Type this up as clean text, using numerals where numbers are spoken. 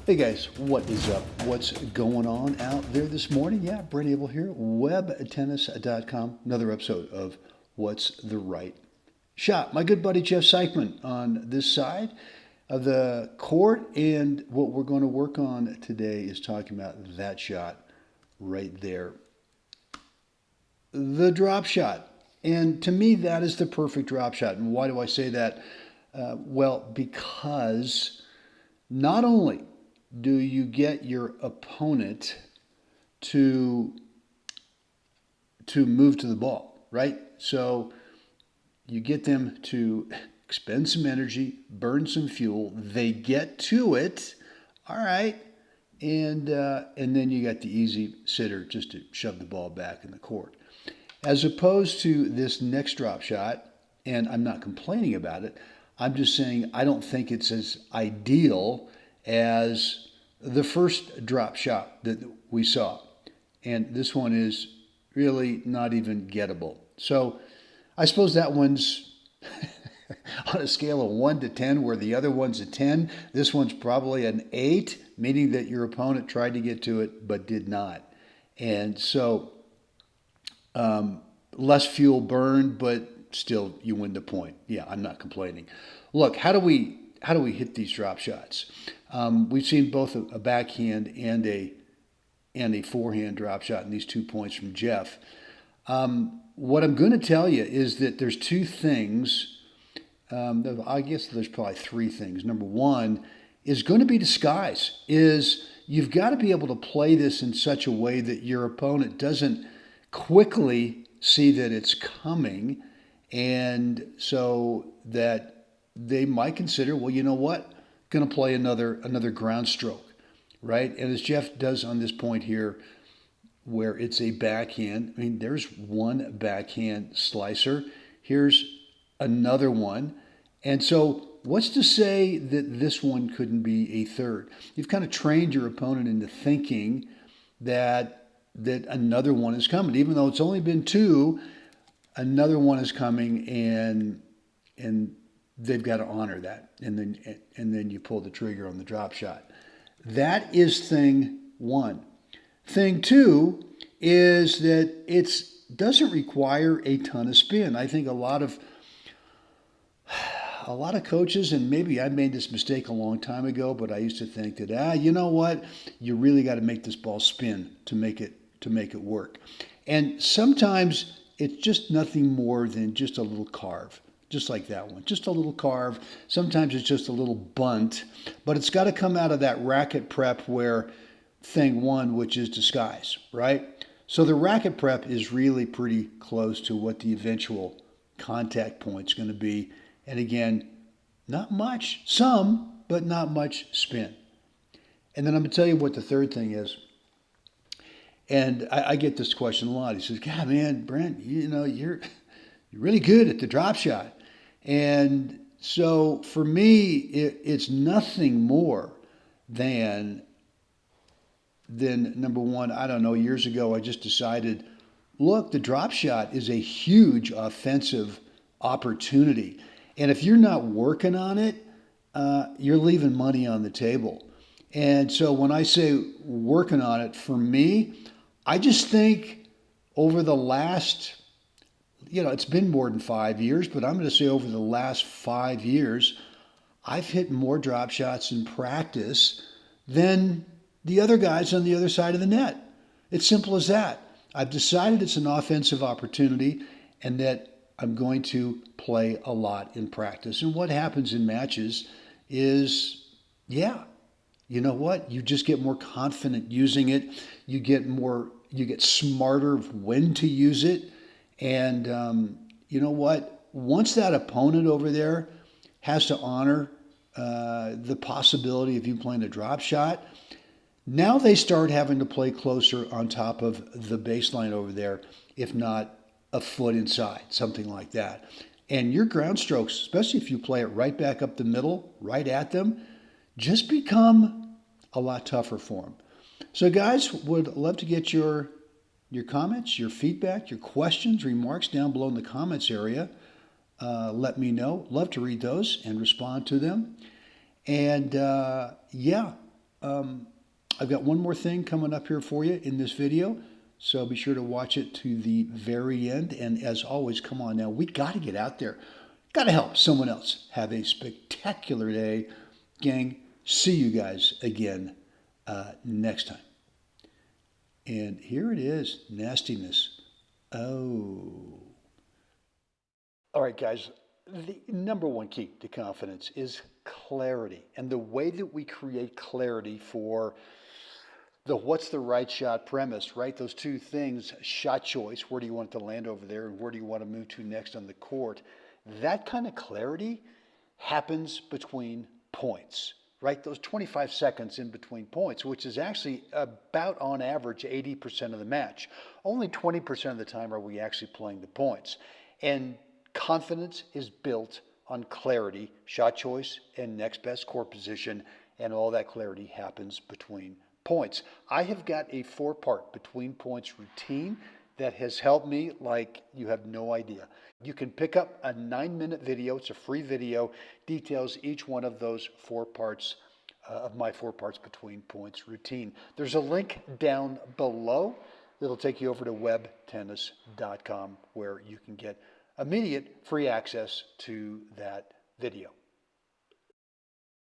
Hey guys, what is up? What's going on out there this morning? Yeah, Brent Abel here, webtennis.com. Another episode of What's the Right Shot. My good buddy Jeff Seichman on this side of the court, and what we're going to work on today is talking about that shot right there. The drop shot. And to me, that is the perfect drop shot. And why do I say that? Well, because not only do you get your opponent to move to the ball, right? So you get them to expend some energy, burn some fuel. They get to it, all right, and then you got the easy sitter just to shove the ball back in the court, as opposed to this next drop shot. And I'm not complaining about it. I'm just saying I don't think it's as ideal as the first drop shot that we saw. And this one is really not even gettable. So I suppose that one's on a scale of 1 to 10, where the other one's a 10. This one's probably an 8, meaning that your opponent tried to get to it but did not. And so less fuel burned, but still you win the point. Yeah, I'm not complaining. Look, how do we hit these drop shots? We've seen both a backhand and a forehand drop shot in these 2 points from Jeff. What I'm going to tell you is that there's two things. I guess there's probably three things. Number one is going to be disguise. You've got to be able to play this in such a way that your opponent doesn't quickly see that it's coming, and so that they might consider, well, you know what? Going to play another ground stroke, right? And as Jeff does on this point here, where it's a backhand. I mean, there's one backhand slicer. Here's another one. And so what's to say that this one couldn't be a third? You've kind of trained your opponent into thinking that another one is coming. Even though it's only been two, another one is coming, and they've got to honor that, and then you pull the trigger on the drop shot. That is thing one. Thing two is that it doesn't require a ton of spin. I think a lot of coaches, and maybe I made this mistake a long time ago, but I used to think that you know what, you really got to make this ball spin to make it work. And sometimes it's just nothing more than just a little carve. Just like that one, just a little carve. Sometimes it's just a little bunt, but it's got to come out of that racket prep where thing one, which is disguise, right? So the racket prep is really pretty close to what the eventual contact point's going to be. And again, not much, some, but not much spin. And then I'm going to tell you what the third thing is. And I get this question a lot. He says, God, man, Brent, you're really good at the drop shot. And so for me, it's nothing more than number one, I don't know, years ago I just decided, look, the drop shot is a huge offensive opportunity. And if you're not working on it, you're leaving money on the table. And so when I say working on it, for me, I just think over the last, it's been more than 5 years, but I'm going to say over the last 5 years, I've hit more drop shots in practice than the other guys on the other side of the net. It's simple as that. I've decided it's an offensive opportunity and that I'm going to play a lot in practice. And what happens in matches is, you know what? You just get more confident using it. You get smarter of when to use it. And you know what? Once that opponent over there has to honor the possibility of you playing a drop shot, now they start having to play closer on top of the baseline over there, if not a foot inside, something like that. And your ground strokes, especially if you play it right back up the middle, right at them, just become a lot tougher for them. So guys, would love to get your comments, your feedback, your questions, remarks down below in the comments area. Let me know. Love to read those and respond to them. And I've got one more thing coming up here for you in this video, so be sure to watch it to the very end. And as always, come on now, we got to get out there. Got to help someone else have a spectacular day. Gang, see you guys again next time. And here it is, nastiness. Oh. All right, guys, the number one key to confidence is clarity. And the way that we create clarity for the what's the right shot premise, right? Those two things, shot choice, where do you want it to land over there, and where do you want to move to next on the court? That kind of clarity happens between points, right? Those 25 seconds in between points, which is actually about on average 80% of the match. Only 20% of the time are we actually playing the points. And confidence is built on clarity, shot choice, and next best court position, and all that clarity happens between points. I have got a 4-part between points routine that has helped me like you have no idea. You can pick up a 9-minute video. It's a free video, details each one of those 4 parts of my 4 parts between points routine. There's a link down below that'll take you over to webtennis.com where you can get immediate free access to that video.